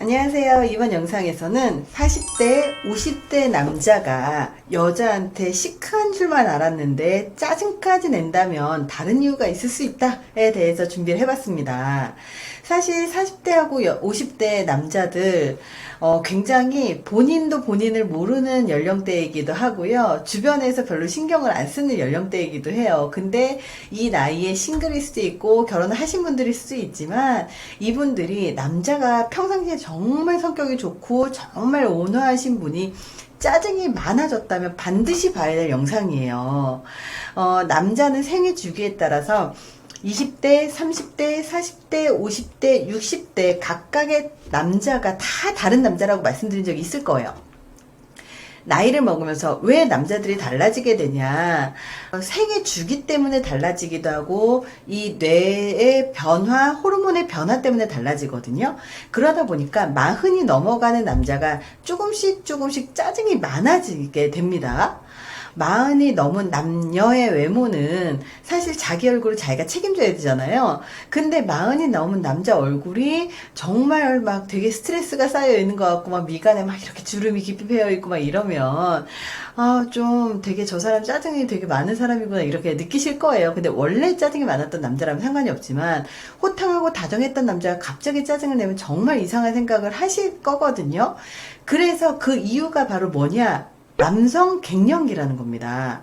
안녕하세요. 이번 영상에서는 40대, 50대 남자가 여자한테 시크한 줄만 알았는데 짜증까지 낸다면 다른 이유가 있을 수 있다에 대해서 준비를 해봤습니다. 사실 40대하고 50대 남자들 굉장히 본인도 본인을 모르는 연령대이기도 하고요. 주변에서 별로 신경을 안 쓰는 연령대이기도 해요. 근데 이 나이에 싱글일 수도 있고 결혼을 하신 분들일 수도 있지만 이분들이 남자가 평상시에 정말 성격이 좋고 정말 온화하신 분이 짜증이 많아졌다면 반드시 봐야 될 영상이에요. 남자는 생애 주기에 따라서 20대, 30대, 40대, 50대, 60대 각각의 남자가 다 다른 남자라고 말씀드린 적이 있을 거예요. 나이를 먹으면서 왜 남자들이 달라지게 되냐. 생애 주기 때문에 달라지기도 하고 이 뇌의 변화, 호르몬의 변화 때문에 달라지거든요. 그러다 보니까 40이 넘어가는 남자가 조금씩 짜증이 많아지게 됩니다. 40이 넘은 남녀의 외모는 사실 자기 얼굴을 자기가 책임져야 되잖아요. 근데 40이 넘은 남자 얼굴이 정말 막 되게 스트레스가 쌓여 있는 것 같고 막 미간에 막 이렇게 주름이 깊이 배어 있고 막 이러면 좀 되게 저 사람 짜증이 되게 많은 사람이구나 이렇게 느끼실 거예요. 근데 원래 짜증이 많았던 남자라면 상관이 없지만 호탕하고 다정했던 남자가 갑자기 짜증을 내면 정말 이상한 생각을 하실 거거든요. 그래서 그 이유가 바로 뭐냐? 남성 갱년기라는 겁니다.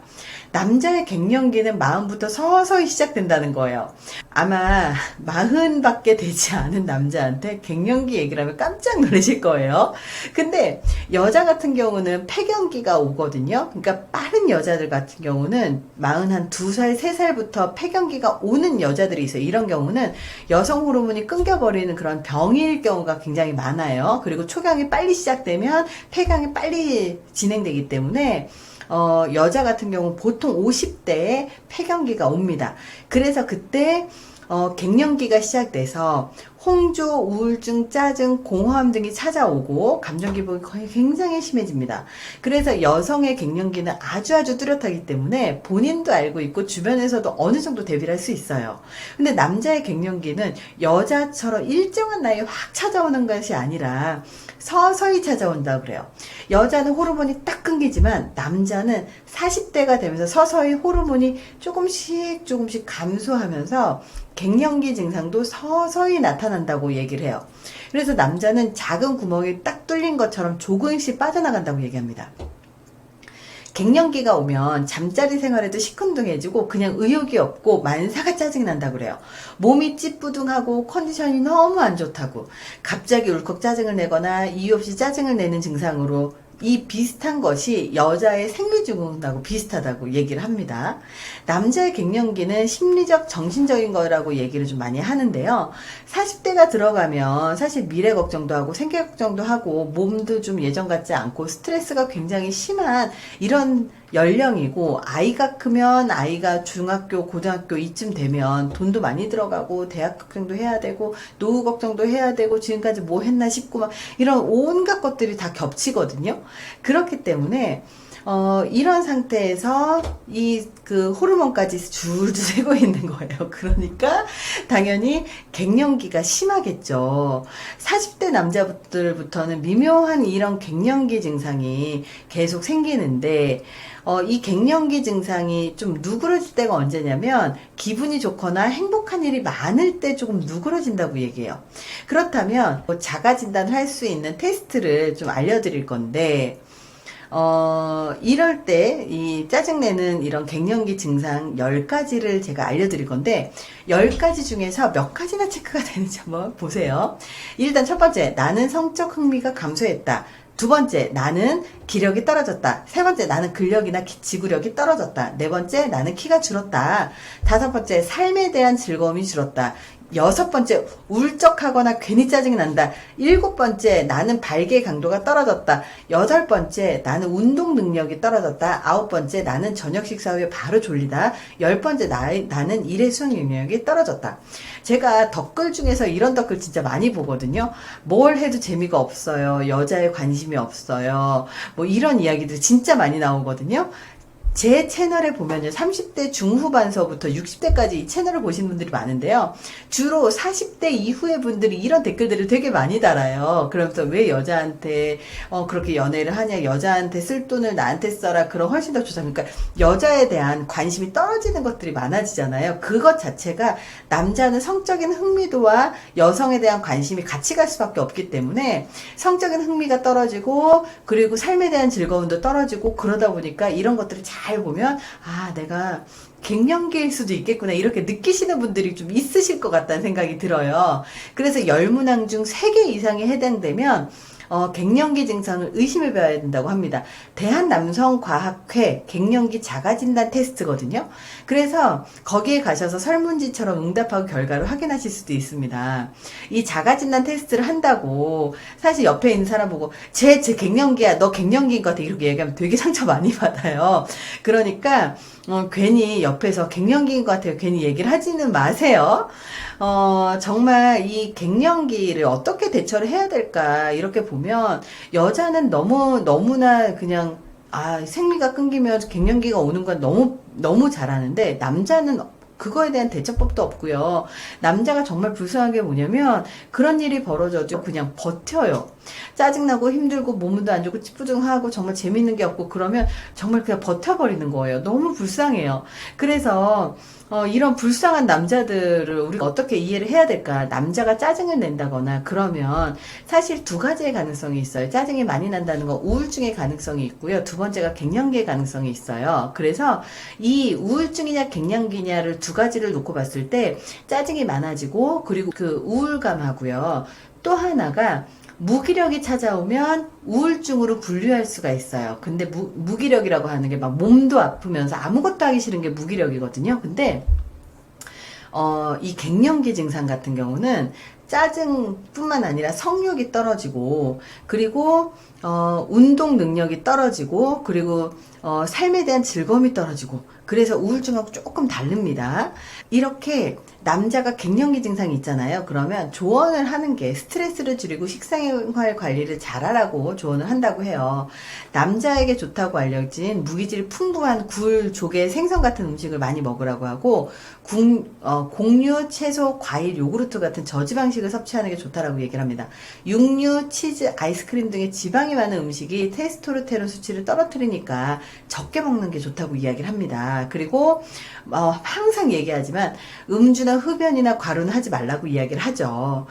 남자의 갱년기는 마음부터 서서히 시작된다는 거예요. 아마 40밖에 되지 않은 남자한테 갱년기 얘기를 하면 깜짝 놀라실 거예요. 근데 여자 같은 경우는 폐경기가 오거든요. 그러니까 빠른 여자들 같은 경우는 42살, 3살부터 폐경기가 오는 여자들이 있어요. 이런 경우는 여성 호르몬이 끊겨버리는 그런 병일 경우가 굉장히 많아요. 그리고 초경이 빨리 시작되면 폐경이 빨리 진행되기 때문에 여자 같은 경우 보통 50대에 폐경기가 옵니다. 그래서 그때 갱년기가 시작돼서 홍조, 우울증, 짜증, 공허함 등이 찾아오고 감정 기복이 거의 굉장히 심해집니다. 그래서 여성의 갱년기는 아주 뚜렷하기 때문에 본인도 알고 있고 주변에서도 어느 정도 대비를 할 수 있어요. 근데 남자의 갱년기는 여자처럼 일정한 나이에 확 찾아오는 것이 아니라 서서히 찾아온다고 그래요. 여자는 호르몬이 딱 끊기지만 남자는 40대가 되면서 서서히 호르몬이 조금씩 감소하면서 갱년기 증상도 서서히 나타난다고 얘기를 해요. 그래서 남자는 작은 구멍이 딱 뚫린 것처럼 조금씩 빠져나간다고 얘기합니다. 갱년기가 오면 잠자리 생활에도 시큰둥해지고 그냥 의욕이 없고 만사가 짜증이 난다고 그래요. 몸이 찌뿌둥하고 컨디션이 너무 안 좋다고 갑자기 울컥 짜증을 내거나 이유 없이 짜증을 내는 증상으로 이 비슷한 것이 여자의 생리증후군하고 비슷하다고 얘기를 합니다. 남자의 갱년기는 심리적, 정신적인 거라고 얘기를 좀 많이 하는데요. 40대가 들어가면 사실 미래 걱정도 하고 생계 걱정도 하고 몸도 좀 예전 같지 않고 스트레스가 굉장히 심한 이런 연령이고 아이가 크면 아이가 중학교, 고등학교 이쯤 되면 돈도 많이 들어가고 대학 걱정도 해야 되고 노후 걱정도 해야 되고 지금까지 뭐 했나 싶고 막 이런 온갖 것들이 다 겹치거든요. 그렇기 때문에 이런 상태에서 그 호르몬까지 줄줄 새고 있는 거예요. 그러니까 당연히 갱년기가 심하겠죠. 40대 남자분들부터는 미묘한 이런 갱년기 증상이 계속 생기는데 이 갱년기 증상이 좀 누그러질 때가 언제냐면 기분이 좋거나 행복한 일이 많을 때 조금 누그러진다고 얘기해요. 그렇다면 자가 진단을 할 수 있는 테스트를 좀 알려드릴 건데 이럴 때 이 짜증내는 이런 갱년기 증상 10가지를 제가 알려드릴 건데 10가지 중에서 몇 가지나 체크가 되는지 한번 보세요. 일단 첫 번째, 나는 성적 흥미가 감소했다. 두 번째, 나는 기력이 떨어졌다. 세 번째, 나는 근력이나 지구력이 떨어졌다. 네 번째, 나는 키가 줄었다. 다섯 번째, 삶에 대한 즐거움이 줄었다. 여섯 번째, 울적하거나 괜히 짜증이 난다. 일곱 번째, 나는 발기의 강도가 떨어졌다. 여덟 번째, 나는 운동 능력이 떨어졌다. 아홉 번째, 나는 저녁 식사 후에 바로 졸리다. 열 번째, 나는 일의 수행 능력이 떨어졌다. 제가 댓글 중에서 이런 댓글 진짜 많이 보거든요. 뭘 해도 재미가 없어요. 여자에 관심이 없어요. 뭐 이런 이야기들이 진짜 많이 나오거든요. 제 채널에 보면요, 30대 중후반서부터 60대까지 이 채널을 보시는 분들이 많은데요. 주로 40대 이후의 분들이 이런 댓글들을 되게 많이 달아요. 그러면서 왜 여자한테 그렇게 연애를 하냐, 여자한테 쓸 돈을 나한테 써라, 그런 훨씬 더 좋다. 그러니까 여자에 대한 관심이 떨어지는 것들이 많아지잖아요. 그것 자체가 남자는 성적인 흥미도와 여성에 대한 관심이 같이 갈 수밖에 없기 때문에 성적인 흥미가 떨어지고, 그리고 삶에 대한 즐거움도 떨어지고, 그러다 보니까 이런 것들을 잘 보면 내가 갱년기일 수도 있겠구나, 이렇게 느끼시는 분들이 좀 있으실 것 같다는 생각이 들어요. 그래서 10문항 중 3개 이상에 해당되면 갱년기 증상을 의심해 봐야 된다고 합니다. 대한남성과학회 갱년기 자가진단 테스트거든요. 그래서 거기에 가셔서 설문지처럼 응답하고 결과를 확인하실 수도 있습니다. 이 자가진단 테스트를 한다고 사실 옆에 있는 사람 보고 쟤 갱년기야, 너 갱년기인 것 같아, 이렇게 얘기하면 되게 상처 많이 받아요. 그러니까 괜히 옆에서 갱년기인 것 같아요, 괜히 얘기를 하지는 마세요. 정말 이 갱년기를 어떻게 대처를 해야 될까, 이렇게 보면 여자는 너무나 그냥 생리가 끊기면 갱년기가 오는 건 너무 잘하는데, 남자는 그거에 대한 대처법도 없고요. 남자가 정말 불쌍한 게 뭐냐면, 그런 일이 벌어져도 그냥 버텨요. 짜증나고 힘들고 몸도 안 좋고 찌뿌둥하고 정말 재밌는 게 없고 그러면 정말 그냥 버텨버리는 거예요. 너무 불쌍해요. 그래서 이런 불쌍한 남자들을 우리가 어떻게 이해를 해야 될까? 남자가 짜증을 낸다거나 그러면 사실 두 가지의 가능성이 있어요. 짜증이 많이 난다는 건 우울증의 가능성이 있고요. 두 번째가 갱년기의 가능성이 있어요. 그래서 이 우울증이냐 갱년기냐를 두 가지를 놓고 봤을 때 짜증이 많아지고, 그리고 그 우울감하고요. 또 하나가 무기력이 찾아오면 우울증으로 분류할 수가 있어요. 근데 무기력이라고 하는 게 막 몸도 아프면서 아무것도 하기 싫은 게 무기력이거든요. 근데 이 갱년기 증상 같은 경우는 짜증뿐만 아니라 성욕이 떨어지고, 그리고 운동 능력이 떨어지고, 그리고 삶에 대한 즐거움이 떨어지고, 그래서 우울증하고 조금 다릅니다. 이렇게 남자가 갱년기 증상이 있잖아요. 그러면 조언을 하는 게 스트레스를 줄이고 식생활 관리를 잘하라고 조언을 한다고 해요. 남자에게 좋다고 알려진 무기질이 풍부한 굴, 조개, 생선 같은 음식을 많이 먹으라고 하고, 곡류, 채소, 과일, 요구르트 같은 저지방식을 섭취하는 게 좋다라고 얘기를 합니다. 육류, 치즈, 아이스크림 등의 지방이 많은 음식이 테스토스테론 수치를 떨어뜨리니까 적게 먹는 게 좋다고 이야기를 합니다. 그리고 항상 얘기하지만 음주나 흡연이나 과로는 하지 말라고 이야기를 하죠.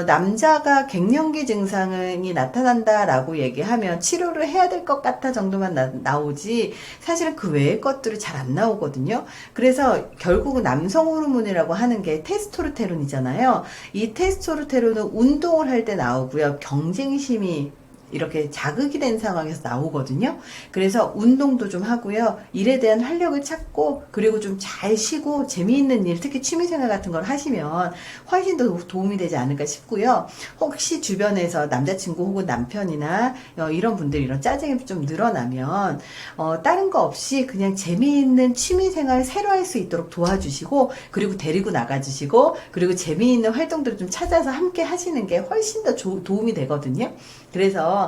남자가 갱년기 증상이 나타난다라고 얘기하면 치료를 해야 될 것 같아 정도만 나오지, 사실은 그 외의 것들이 잘 안 나오거든요. 그래서 결국은 남성 호르몬이라고 하는 게 테스토스테론이잖아요. 이 테스토스테론은 운동을 할 때 나오고요. 경쟁심이 이렇게 자극이 된 상황에서 나오거든요. 그래서 운동도 좀 하고요. 일에 대한 활력을 찾고, 그리고 좀 잘 쉬고 재미있는 일, 특히 취미생활 같은 걸 하시면 훨씬 더 도움이 되지 않을까 싶고요. 혹시 주변에서 남자친구 혹은 남편이나 이런 분들이 이런 짜증이 좀 늘어나면 다른 거 없이 그냥 재미있는 취미생활 새로 할 수 있도록 도와주시고, 그리고 데리고 나가주시고, 그리고 재미있는 활동들을 좀 찾아서 함께 하시는 게 훨씬 더 도움이 되거든요. 그래서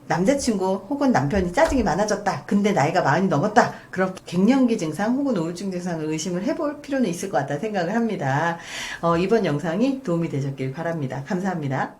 남자친구 혹은 남편이 짜증이 많아졌다, 근데 나이가 40이 넘었다, 그럼 갱년기 증상 혹은 우울증 증상을 의심을 해볼 필요는 있을 것 같다는 생각을 합니다. 이번 영상이 도움이 되셨길 바랍니다. 감사합니다.